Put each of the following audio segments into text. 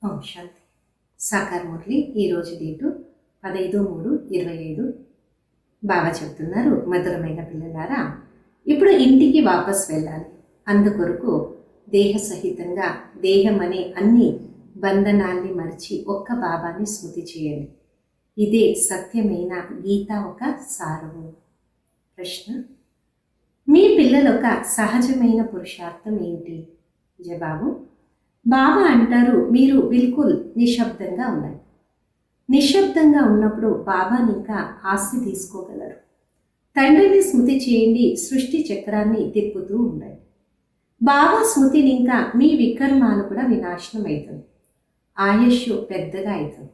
ఓం శాంతి. సాకార్ మురళి. ఈరోజు డేటు 15/3/25. బాబా చెప్తున్నారు, మధురమైన పిల్లలారా, ఇప్పుడు ఇంటికి వాపస్ వెళ్ళాలి. అందుకొరకు దేహ సహితంగా దేహం అనే అన్ని బంధనాల్ని మరిచి ఒక్క బాబాని స్మృతి చేయండి. ఇదే సత్యమైన గీత ఒక సారము. ప్రశ్న: మీ పిల్లల ఒక సహజమైన పురుషార్థం ఏంటి? జవాబు: బాబా అంటారు, మీరు బిల్కుల్ నిశ్శబ్దంగా ఉండండి. నిశ్శబ్దంగా ఉన్నప్పుడు బాబాని ఇంకా ఆస్తి తీసుకోగలరు. తండ్రిని స్మృతి చేయండి, సృష్టి చక్రాన్ని తిప్పుతూ ఉండండి. బాబా స్మృతిని ఇంకా మీ వికర్మాలు కూడా వినాశనం అవుతుంది. ఆయుష్ పెద్దగా అవుతుంది.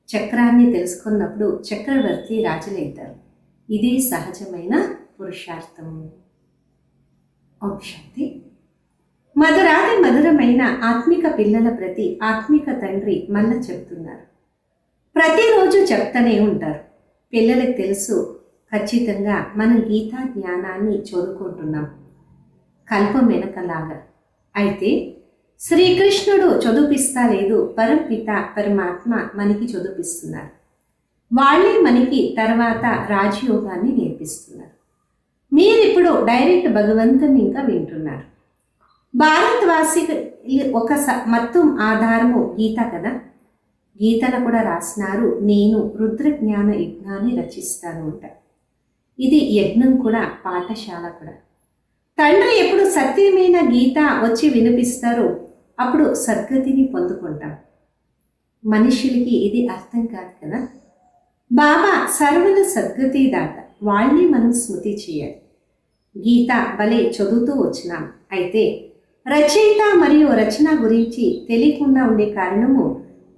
చక్రాన్ని తెలుసుకున్నప్పుడు చక్రవర్తి రాజులవుతారు. ఇదే సహజమైన పురుషార్థము. ఓం శాంతి. మధురాది మధురమైన ఆత్మిక పిల్లల ప్రతి ఆత్మిక తండ్రి మళ్ళా చెప్తున్నారు. ప్రతిరోజు చెప్తూనే ఉంటారు. పిల్లలకు తెలుసు, ఖచ్చితంగా మనం గీతా జ్ఞానాన్ని చదువుకుంటున్నాం కల్పం వెనకలాగా. అయితే శ్రీకృష్ణుడు చదువుపిస్తా లేదు, పరంపిత పరమాత్మ మనకి చదువుపిస్తున్నారు. వాళ్ళే మనకి తర్వాత రాజయోగాన్ని నేర్పిస్తున్నారు. మీరిప్పుడు డైరెక్ట్ భగవంతుని ఇంకా వింటున్నారు. భారతవాసి ఒక మొత్తం ఆధారము గీత కదా. గీతను కూడా రాసినారు, నేను రుద్రజ్ఞాన యజ్ఞాన్ని రచిస్తాను అంట. ఇది యజ్ఞం కూడా, పాఠశాల కూడా. తండ్రి ఎప్పుడు సత్యమైన గీత వచ్చి వినిపిస్తారో అప్పుడు సద్గతిని పొందుకుంటాం. మనుషులకి ఇది అర్థం కాదు కదా. బాబా సర్వల సద్గతి దాత, వాళ్ళని మనం స్మృతి చేయాలి. గీత భలే చదువుతూ వచ్చినాం. అయితే రచయిత మరియు రచన గురించి తెలియకుండా ఉండే కారణము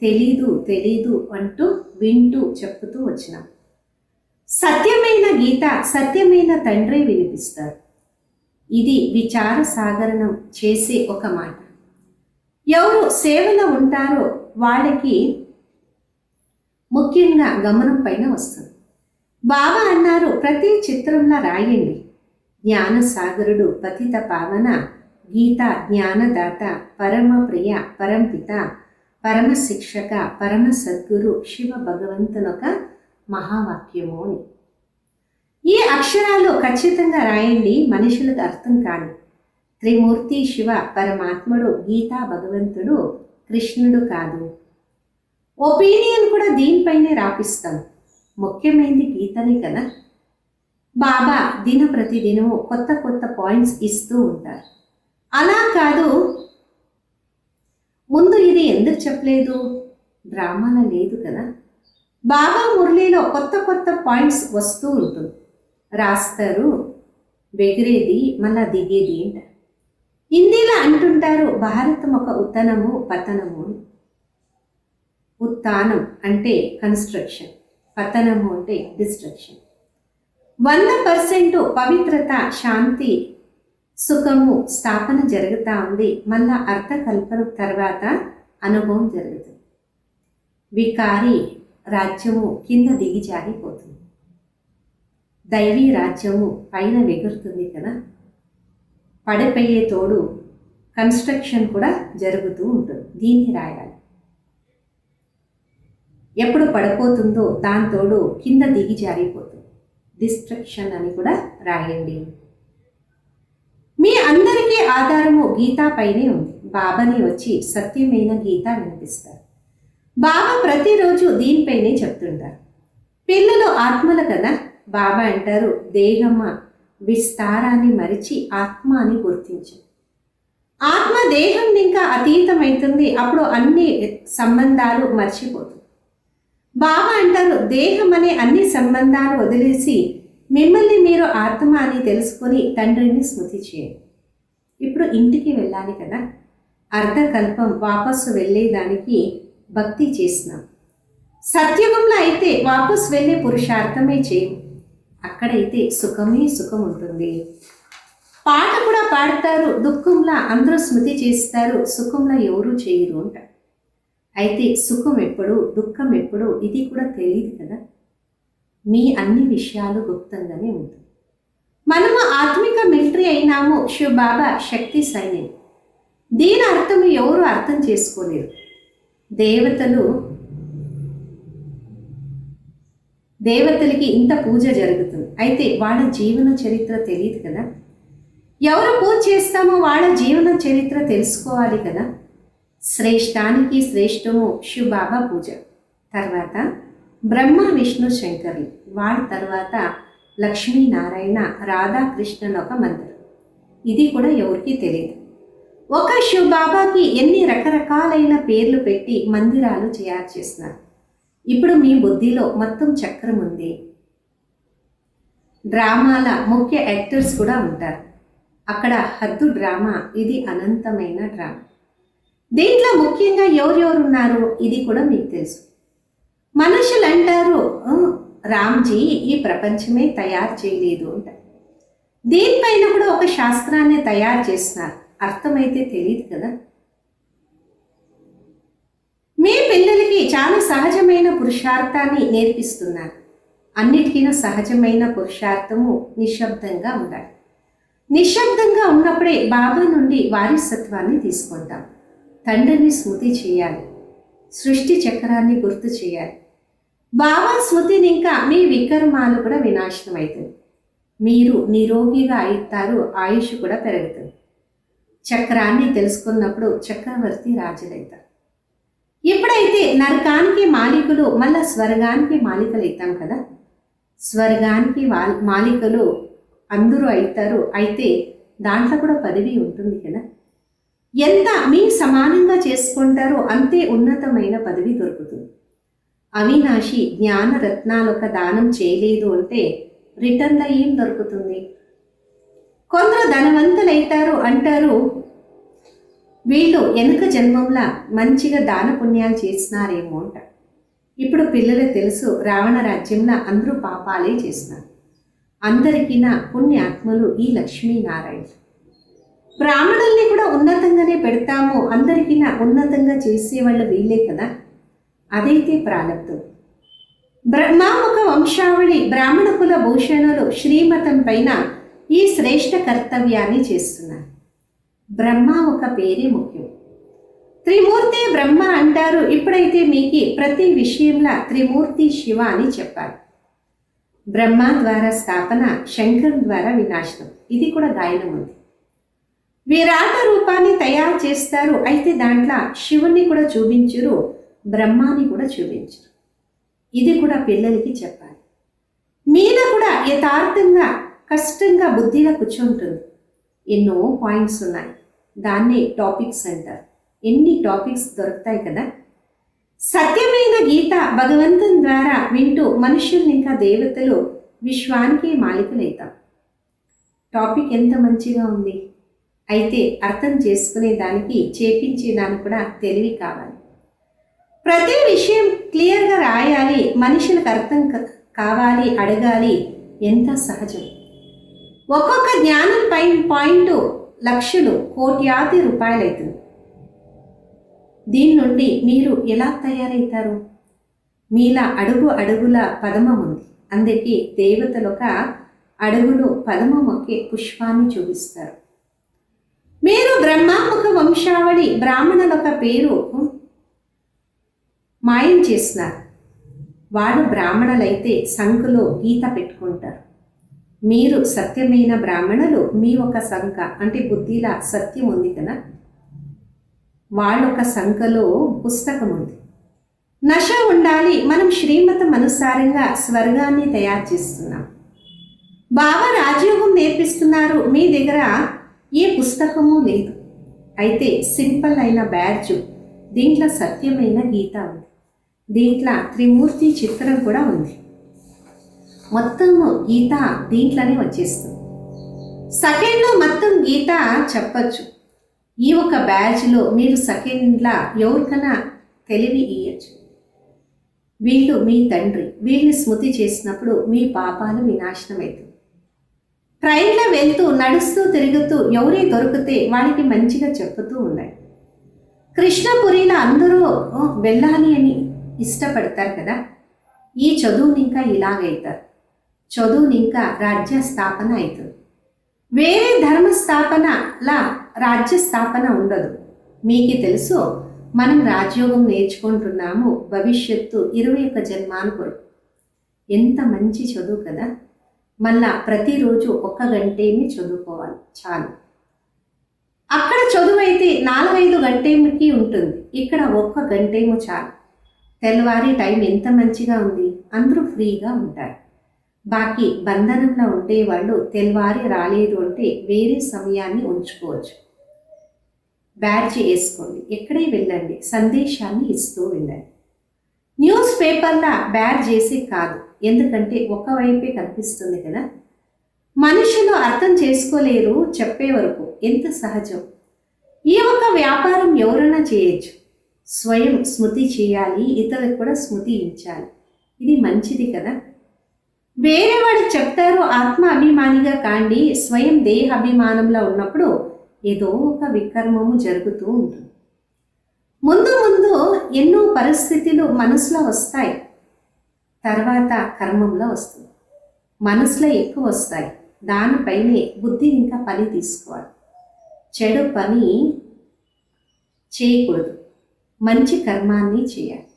తెలీదు అంటూ వింటూ చెప్పుతూ వచ్చినాం. సత్యమైన గీత సత్యమైన తండ్రి వినిపిస్తారు. ఇది విచార సాగరణం చేసే ఒక మాట. ఎవరు సేవలో ఉంటారో వాళ్ళకి ముఖ్యంగా గమనం పైన వస్తుంది. బాబా అన్నారు, ప్రతి చిత్రంలో రాయండి. జ్ఞాన సాగరుడు, పతిత పావన, గీత జ్ఞానదాత, పరమ ప్రియ, పరంపిత, పరమ శిక్షక, పరమ సద్గురు శివ భగవంతునొక మహావాక్యము అని. ఈ అక్షరాలు ఖచ్చితంగా రాయండి. మనుషులకు అర్థం కాదు. త్రిమూర్తి శివ పరమాత్ముడు, గీతా భగవంతుడు, కృష్ణుడు కాదు. ఒపీనియన్ కూడా దీనిపైనే రాపిస్తాం. ముఖ్యమైనది గీతనే కదా. బాబా ప్రతిదినము కొత్త కొత్త పాయింట్స్ ఇస్తూ ఉంటారు. అలా కాదు, ముందు ఇది ఎందుకు చెప్పలేదు, డ్రామాలో లేదు కదా. బాబా మురళిలో కొత్త కొత్త పాయింట్స్ వస్తూ ఉంటుంది. రాస్తారు, వెగిరేది మళ్ళా దిగేది ఏంట. హిందీలో అంటుంటారు, భారతం ఒక ఉత్తనము పతనము. ఉత్తానం అంటే కన్స్ట్రక్షన్, పతనము అంటే డిస్ట్రక్షన్. 100% పవిత్రత, శాంతి, సుఖము స్థాపన జరుగుతూ ఉంది. మళ్ళా అర్థకల్పన తర్వాత అనుభవం జరుగుతుంది. వికారి రాజ్యము కింద దిగిజారిపోతుంది. దైవీ రాజ్యము పైన వెగురుతుంది కదా. పడిపోయే తోడు కన్స్ట్రక్షన్ కూడా జరుగుతూ ఉంటుంది. దీన్ని రాయాలి. ఎప్పుడు పడిపోతుందో దాని తోడు కింద దిగి జారిపోతుంది. డిస్ట్రక్షన్ అని కూడా రాయండి. మీ అందరికీ ఆధారము గీతా పైనే ఉంది. బాబాని వచ్చి సత్యమైన గీత వినిపిస్తారు. బాబా ప్రతిరోజు దీనిపైనే చెప్తుంటారు. పిల్లలు ఆత్మలు కదా. బాబా అంటారు, దేహమ విస్తారాన్ని మరిచి ఆత్మ అని గుర్తించు. ఆత్మ దేహం ఇంకా అతీతమవుతుంది. అప్పుడు అన్ని సంబంధాలు మర్చిపోతుంది. బాబా అంటారు, దేహం అనే అన్ని సంబంధాలు వదిలేసి మిమ్మల్ని మీరు ఆత్మ అని తెలుసుకొని తండ్రిని స్మృతి చేయండి. ఇప్పుడు ఇంటికి వెళ్ళాలి కదా. అర్ధకల్పం వాపసు వెళ్ళేదానికి భక్తి చేసినాం. సత్యుగంలో అయితే వాపసు వెళ్ళే పురుషార్థమే చేయం. అక్కడైతే సుఖమే సుఖం ఉంటుంది. పాట కూడా పాడతారు, దుఃఖంలో అందరూ స్మృతి చేస్తారు, సుఖంలో ఎవరూ చేయరు అంట. అయితే సుఖం ఎప్పుడు, దుఃఖం ఎప్పుడు, ఇది కూడా తెలియదు కదా. మీ అన్ని విషయాలు గుప్తంగానే ఉంటుంది. మనము ఆత్మిక మిలిటరీ అయినాము, శివ బాబా శక్తి సైన్యం. దీని అర్థం ఎవరు అర్థం చేసుకోలేరు. దేవతలకి ఇంత పూజ జరుగుతుంది. అయితే వాళ్ళ జీవన చరిత్ర తెలియదు కదా. ఎవరు పూజ చేస్తామో వాళ్ళ జీవన చరిత్ర తెలుసుకోవాలి కదా. శ్రేష్టానికి శ్రేష్టము శివబాబా పూజ, తర్వాత బ్రహ్మ విష్ణు శంకర్లు, వాళ్ళ తర్వాత లక్ష్మీనారాయణ రాధాకృష్ణన్ ఒక మందిరం. ఇది కూడా ఎవరికీ తెలియదు. ఒక శివబాబాకి ఎన్ని రకరకాలైన పేర్లు పెట్టి మందిరాలు తయారు చేస్తున్నారు. ఇప్పుడు మీ బుద్ధిలో మొత్తం చక్రం ఉంది. డ్రామాల ముఖ్య యాక్టర్స్ కూడా ఉంటారు. అక్కడ హద్దు డ్రామా, ఇది అనంతమైన డ్రామా. దీంట్లో ముఖ్యంగా ఎవరెవరు ఉన్నారో ఇది కూడా మీకు తెలుసు. మనుషులు అంటారు రామ్జీ ఈ ప్రపంచమే తయారు చేయలేదు అంటారు. దీనిపైన కూడా ఒక శాస్త్రాన్ని తయారు చేస్తున్నారు. అర్థమైతే తెలియదు కదా. మీ పిల్లలకి చాలా సహజమైన పురుషార్థాన్ని నేర్పిస్తున్నారు. అన్నిటికీ సహజమైన పురుషార్థము నిశ్శబ్దంగా ఉండాలి. నిశ్శబ్దంగా ఉన్నప్పుడే బాబా నుండి వారసత్వాన్ని తీసుకుంటాం. తండ్రిని స్మృతి చేయాలి, సృష్టి చక్రాన్ని గుర్తు చేయాలి. బాబా స్మృతిని ఇంకా మీ వికర్మాలు కూడా వినాశనం అవుతుంది. మీరు నిరోగిగా అవుతారు, ఆయుష్ కూడా పెరుగుతుంది. చక్రాన్ని తెలుసుకున్నప్పుడు చక్రవర్తి రాజులవుతారు. ఎప్పుడైతే నరకానికి మాలికలు మళ్ళా స్వర్గానికి మాలికలు అవుతాం కదా. స్వర్గానికి మాలికలు అందరూ అవుతారు. అయితే దాంట్లో కూడా పదవి ఉంటుంది కదా. ఎంత మీ సమానంగా చేసుకుంటారో అంతే ఉన్నతమైన పదవి దొరుకుతుంది. అవినాశి జ్ఞాన రత్నాలు ఒక దానం చేయలేదు అంటే రిటర్న్లో ఏం దొరుకుతుంది? కొందరు ధనవంతులైతారు అంటారు, వీళ్ళు వెనుక జన్మంలా మంచిగా దాన పుణ్యాలు చేసినారేమో అంట. ఇప్పుడు పిల్లలు తెలుసు, రావణ రాజ్యంలో అందరూ పాపాలే చేసినారు. అందరికీ నా పుణ్యాత్మలు ఈ లక్ష్మీనారాయణ. బ్రాహ్మణుల్ని కూడా ఉన్నతంగానే పెడతాము, అందరికీ నా ఉన్నతంగా చేసేవాళ్ళు వీళ్ళే కదా. అదైతే ప్రారంభం. బ్రహ్మాముఖ వంశావళి బ్రాహ్మణ కుల భూషణులు శ్రీమతం పైన ఈ శ్రేష్ఠ కర్తవ్యాన్ని చేస్తున్నారు. బ్రహ్మ ఒక పేరే ముఖ్యం. త్రిమూర్తి బ్రహ్మ అంటారు. ఇప్పుడైతే మీకు ప్రతి విషయంలో త్రిమూర్తి శివ అని చెప్పాలి. బ్రహ్మ ద్వారా స్థాపన, శంకర్ ద్వారా వినాశనం. ఇది కూడా గాయనం ఉంది. విరాట రూపాన్ని తయారు చేస్తారు. అయితే దాంట్లో శివుని కూడా చూపించరు, బ్రహ్మాని కూడా చూపించరు. ఇది కూడా పిల్లలకి చెప్పాలి. మీద కూడా యథార్థంగా కష్టంగా బుద్ధిగా కూర్చుంటుంది. ఎన్నో పాయింట్స్ ఉన్నాయి, దాన్ని టాపిక్స్ అంటారు. ఎన్ని టాపిక్స్ దొరుకుతాయి కదా. సత్యమైన గీత భగవంతుని ద్వారా వింటూ మనుషుల్ని ఇంకా దేవతలు విశ్వానికి మాలికలవుతాం. టాపిక్ ఎంత మంచిగా ఉంది. అయితే అర్థం చేసుకునే దానికి, చేపించే దానికి కూడా తెలివి కావాలి. ప్రతి విషయం క్లియర్గా రాయాలి, మనుషులకు అర్థం కావాలి, అడగాలి. ఎంత సహజం. ఒక్కొక్క జ్ఞానం పాయింట్ లక్షలు, కోట్యాది రూపాయలు అవుతుంది. దీని నుండి మీరు ఎలా తయారవుతారు? మీలా అడుగు అడుగుల పదమం ఉంది. అందుకే దేవతలు ఒక అడుగులో పదమం ఒకే పుష్పాన్ని చూపిస్తారు. మీరు బ్రహ్మాముఖ వంశావళి బ్రాహ్మణుల ఒక పేరు మాయం చేస్తున్నారు. వాడు బ్రాహ్మణులైతే సంఖలో గీత పెట్టుకుంటారు. మీరు సత్యమైన బ్రాహ్మణులు, మీ ఒక సంఖ అంటే బుద్ధిలా సత్యం ఉంది కదా, వాళ్ళొక సంఖలో పుస్తకం ఉంది. నశ ఉండాలి. మనం శ్రీమతం అనుసారంగా స్వర్గాన్ని తయారు చేస్తున్నాం. బాబా రాజయోగం నేర్పిస్తున్నారు. మీ దగ్గర ఏ పుస్తకము లేదు. అయితే సింపుల్ అయిన బ్యాడ్జ్, దీంట్లో సత్యమైన గీత ఉంది. దీంట్లో త్రిమూర్తి చిత్రం కూడా ఉంది. మొత్తం గీత దీంట్లోనే వచ్చేస్తుంది. సెకండ్లో మొత్తం గీత చెప్పచ్చు. ఈ ఒక బ్యాచ్లో మీరు సెకండ్లా ఎవరికైనా తెలివి ఇయ్యచ్చు. వీళ్ళు మీ తండ్రి. వీళ్ళని స్మృతి చేసినప్పుడు మీ పాపాలు వినాశనం అవుతుంది. ట్రైన్లో వెళ్తూ, నడుస్తూ, తిరుగుతూ ఎవరే దొరికితే వాళ్ళకి మంచిగా చెప్పుతూ ఉన్నాయి. కృష్ణపురిలో అందరూ వెళ్ళాలి అని ఇష్టపడతారు కదా. ఈ చదువుని ఇంకా ఇలాగైతారు. చదువుని ఇంకా రాజ్య స్థాపన అవుతుంది. వేరే ధర్మ స్థాపనలా రాజ్య స్థాపన ఉండదు. మీకు తెలుసు, మనం రాజయోగం నేర్చుకుంటున్నాము, భవిష్యత్తు 21 జన్మాల కొరకు. ఎంత మంచి చదువు కదా. మళ్ళా ప్రతిరోజు 1 గంటేమి చదువుకోవాలి చాలు. అక్కడ చదువు అయితే 4-5 గంటేమికి ఉంటుంది, ఇక్కడ 1 గంటేమో చాలు. తెల్లవారి టైం ఎంత మంచిగా ఉంది, అందరూ ఫ్రీగా ఉంటారు. బాకీ బంధనంలో ఉండేవాళ్ళు తెల్లవారి రాలేదు అంటే వేరే సమయాన్ని ఉంచుకోవచ్చు. బ్యాడ్జ్ వేసుకోండి, ఎక్కడే వెళ్ళండి, సందేశాన్ని ఇస్తూ వెళ్ళండి. న్యూస్ పేపర్లా బ్యాడ్జ్ చేసి కాదు, ఎందుకంటే ఒకవైపే కనిపిస్తుంది కదా. మనుషులు అర్థం చేసుకోలేరు చెప్పే వరకు, ఎంత సహజం. ఈ ఒక వ్యాపారం ఎవరైనా చేయొచ్చు, స్వయం స్మృతి చేయాలి, ఇతరులకు కూడా స్మృతి ఇచ్చాలి. ఇది మంచిది కదా. వేరే వాడు చెప్తారు ఆత్మ అభిమానిగా కాండి, స్వయం దేహ అభిమానంలో ఉన్నప్పుడు ఏదో ఒక వికర్మము జరుగుతూ ఉంటుంది. ముందు ముందు ఎన్నో పరిస్థితులు మనసులో వస్తాయి, తర్వాత కర్మంలో వస్తుంది. మనసులో ఎక్కువ వస్తాయి, దానిపైనే బుద్ధి ఇంకా పని తీసుకోవాలి. చెడు పని చేయకూడదు, మంచి కర్మాన్ని చేయాలి.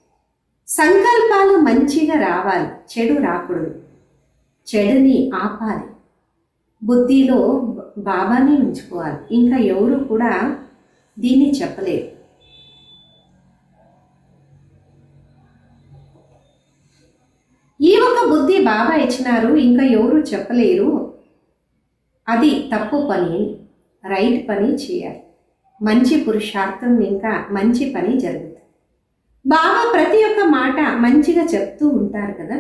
సంకల్పాలు మంచిగా రావాలి, చెడు రాకూడదు. చెడుని ఆపాలి, బుద్ధిలో బాబాని ఉంచుకోవాలి. ఇంకా ఎవరు కూడా దీన్ని చెప్పలేరు. ఈ ఒక బుద్ధి బాబా ఇచ్చినారు, ఇంకా ఎవరు చెప్పలేరు. అది తప్పు పని, రైట్ పని చేయాలి. మంచి పురుషార్థం, ఇంకా మంచి పని జరుగుతుంది. బాబా ప్రతి ఒక్క మాట మంచిగా చెప్తూ ఉంటారు కదా.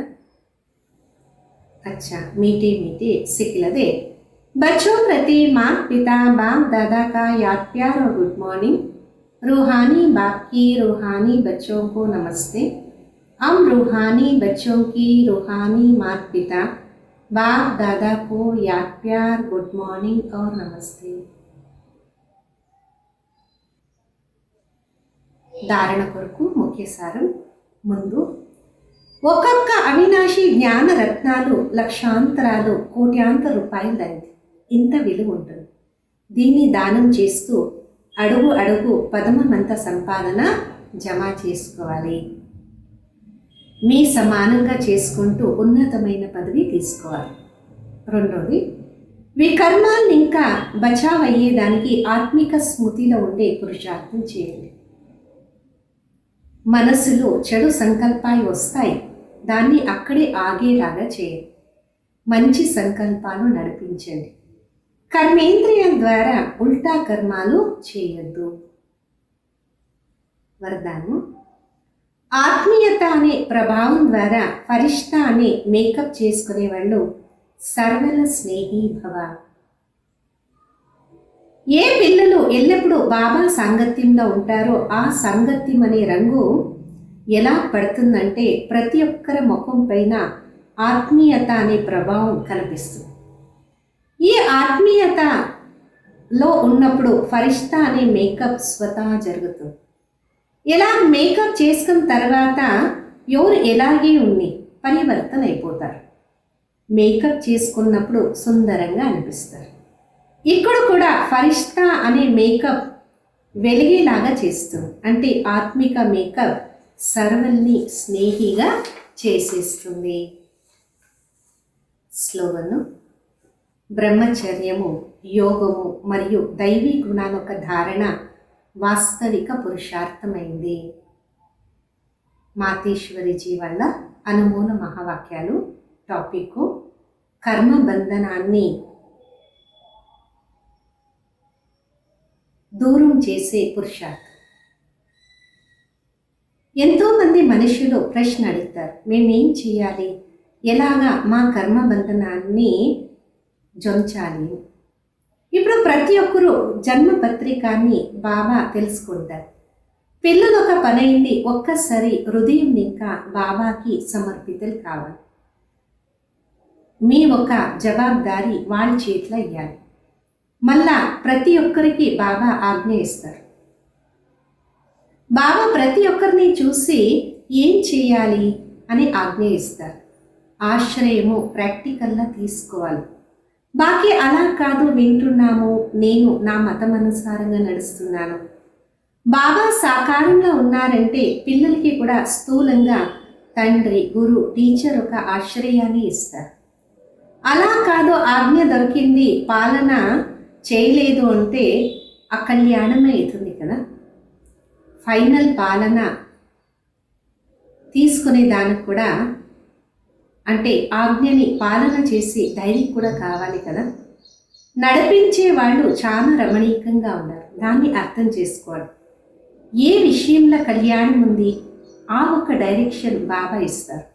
अच्छा मीठे मीठे सिखलदे बच्चों प्रति माँ पिता बाप दादा का याद प्यार और गुड मॉर्निंग। रूहानी बाप की रूहानी बच्चों को नमस्ते। हम रूहानी बच्चों की रूहानी माता पिता बाप दादा को याद प्यार गुड मॉर्निंग और नमस्ते। धारण కొరకు ముఖ్య సారం. ముందు ఒక్కొక్క అవినాశి జ్ఞాన రత్నాలు లక్షాంతరాలు కోట్యాంతర రూపాయలైంది, ఇంత విలువ ఉంటుంది. దీన్ని దానం చేస్తూ అడుగు అడుగు పదమంత సంపాదన జమ చేసుకోవాలి. మీ సమానంగా చేసుకుంటూ ఉన్నతమైన పదవి తీసుకోవాలి. రెండోది, వికర్మాన్ని ఇంకా బచావ్ అయ్యేదానికి ఆత్మిక స్మృతిలో ఉండే పురుషార్థం చేయండి. మనసులో చెడు సంకల్పాలు వస్తాయి, దాన్ని అక్కడే ఆగేలాగా చేయండి. మంచి సంకల్పాలు నడిపించండి. కర్మేంద్రియం ద్వారా ఉల్టా కర్మాలు చేయొద్దు. వరదాను. ఆత్మీయత అనే ప్రభావం ద్వారా ఫరిష్తా అనే మేకప్ చేసుకునే వాళ్ళు సర్వల స్నేహీ భవ. ఏ పిల్లలు ఎల్లప్పుడూ బాబా సాంగత్యంలో ఉంటారో ఆ సాంగత్యం అనే రంగు ఎలా పడుతుందంటే ప్రతి ఒక్కరి ముఖం పైన ఆత్మీయత అనే ప్రభావం కనిపిస్తుంది. ఈ ఆత్మీయతలో ఉన్నప్పుడు ఫరిష్తా అనే మేకప్ స్వతహా జరుగుతుంది. ఇలా మేకప్ చేసుకున్న తర్వాత ఎవరు ఎలాగే ఉన్ని పరివర్తన అయిపోతారు. మేకప్ చేసుకున్నప్పుడు సుందరంగా అనిపిస్తారు. ఇక్కడ కూడా ఫరిష్తా అనే మేకప్ వెలిగేలాగా చేస్తుంది. అంటే ఆత్మిక మేకప్ సర్వల్ని స్నేహిగా చేసేస్తుంది. స్లోగను. బ్రహ్మచర్యము, యోగము మరియు దైవీ గుణాల యొక్క ధారణ వాస్తవిక పురుషార్థమైంది. మాతేశ్వరిజీ వల్ల అనుమూల మహావాక్యాలు. టాపిక్ కర్మ బంధనాన్ని దూరం చేసే పురుషార్థం. ఎంతోమంది మనుషులు ప్రశ్న అడుగుతారు, మేమేం చేయాలి, ఎలాగా మా కర్మ బంధనాన్ని జొంచాలి. ఇప్పుడు ప్రతి ఒక్కరూ జన్మ పత్రికాన్ని బాబా తెలుసుకుంటారు. పిల్లలు ఒక పని అయింది, ఒక్కసారి హృదయం ఇంకా బాబాకి సమర్పితలు కావాలి. మీ ఒక జవాబుదారీ వాళ్ళ చేతిలో ఇవ్వాలి. మళ్ళా ప్రతి ఒక్కరికి బాబా ఆజ్ఞ ఇస్తారు. బాబా ప్రతి ఒక్కరిని చూసి ఏం చేయాలి అని ఆజ్ఞ ఇస్తారు. ఆశ్రయము ప్రాక్టికల్గా తీసుకోవాలి. బాకీ అలా కాదు, వింటున్నాము, నేను నా మతం అనుసారంగా నడుస్తున్నాను. బాబా సాకారంలో ఉన్నారంటే పిల్లలకి కూడా స్థూలంగా తండ్రి, గురు, టీచర్ ఒక ఆశ్రయాన్ని ఇస్తారు. అలా కాదు, ఆజ్ఞ దొరికింది, పాలన చేయలేదు అంటే అకల్యాణమే అవుతుంది కదా. ఫైనల్ పాలన తీసుకునే దానికి కూడా అంటే ఆజ్ఞని పాలన చేసి ధైర్యం కూడా కావాలి కదా. నడిపించే వాళ్ళు చాలా రమణీయంగా ఉన్నారు, దాన్ని అర్థం చేసుకోవాలి. ఏ విషయంలో కళ్యాణం ఉంది ఆ ఒక డైరెక్షన్ బాబా ఇస్తారు.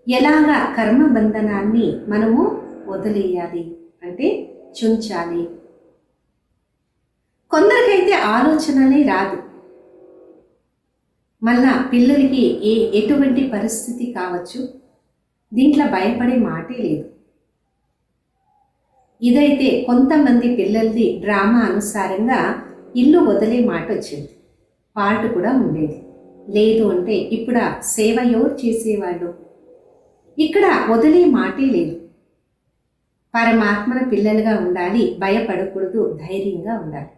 ఎలాగా కర్మ బంధనాన్ని మనము వదిలేయాలి అంటే చుంచాలి. కొందరికైతే ఆలోచననే రాదు. మళ్ళా పిల్లలకి ఎటువంటి పరిస్థితి కావచ్చు, దీంట్లో భయపడే మాటే లేదు. ఇదైతే కొంతమంది పిల్లలది డ్రామా అనుసారంగా ఇల్లు వదిలే మాట వచ్చింది, పాట కూడా ఉండేది. లేదు అంటే ఇప్పుడు సేవ ఎవరు చేసేవాళ్ళు? ఇక్కడ వదిలే మాటే లేదు. పరమాత్మన పిల్లలుగా ఉండాలి, భయపడకూడదు, ధైర్యంగా ఉండాలి.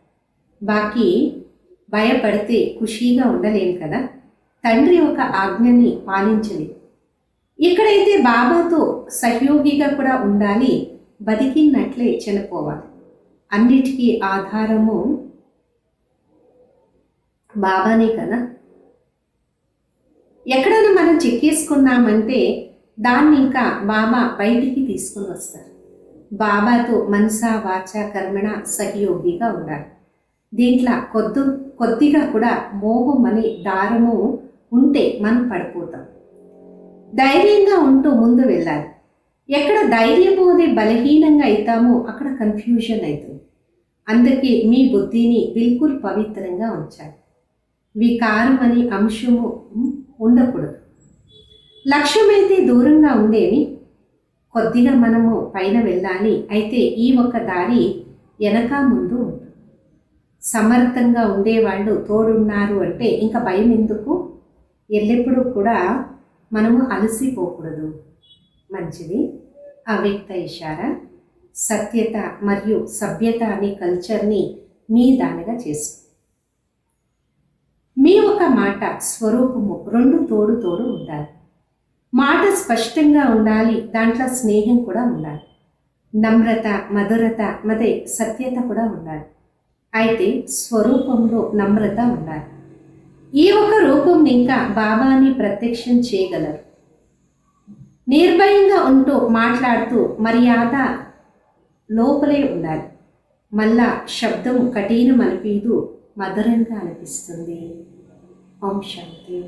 బాకీ భయపడితే ఖుషీగా ఉండలేము కదా. తండ్రి ఒక ఆజ్ఞని పాలించలేదు. ఇక్కడైతే బాబాతో సహయోగిగా కూడా ఉండాలి, బతికినట్లే చనిపోవాలి. అన్నిటికీ ఆధారము బాబానే కదా. ఎక్కడైనా మనం చిక్కేసుకున్నామంటే దాన్ని ఇంకా బాబా బయటికి తీసుకుని వస్తారు. బాబాతో మనసా వాచ కర్మణ సహయోగిగా ఉండాలి. దీంట్లో కొద్దిగా కూడా మోహం అనే దారము ఉంటే మనం పడిపోతాం. ధైర్యంగా ఉంటూ ముందు వెళ్ళాలి. ఎక్కడ ధైర్యపోతే బలహీనంగా అవుతామో అక్కడ కన్ఫ్యూజన్ అవుతుంది. అందుకే మీ బుద్ధిని బిల్కుల్ పవిత్రంగా ఉంచాలి. వికారం అనే అంశము ఉండకూడదు. లక్ష్యమైతే దూరంగా ఉండేవి, కొద్దిగా మనము పైన వెళ్ళాలి. అయితే ఈ ఒక దారి వెనక ముందు ఉంటుంది. సమర్థంగా ఉండేవాళ్ళు తోడున్నారు అంటే ఇంకా భయం ఎందుకు? ఎల్లప్పుడూ కూడా మనము అలసిపోకూడదు. మంచిది. అవ్యక్త ఇషారా. సత్యత మరియు సభ్యత అనే కల్చర్ని మీ దానిగా చేసుకో. మీ ఒక మాట స్వరూపము రెండు తోడు ఉండాలి. మాట స్పష్టంగా ఉండాలి, దాంట్లో స్నేహం కూడా ఉండాలి. నమ్రత, మధురత, సత్యత కూడా ఉండాలి. అయితే స్వరూపంలో నమ్రత ఉండాలి. ఈ ఒక రూపం ఇంకా బాబాని ప్రత్యక్షం చేయగలరు. నిర్భయంగా ఉంటూ మాట్లాడుతూ మర్యాద లోపలే ఉండాలి. మళ్ళా శబ్దం కఠినం అనిపించదు, మధురంగా అనిపిస్తుంది. ఓం శాంతి.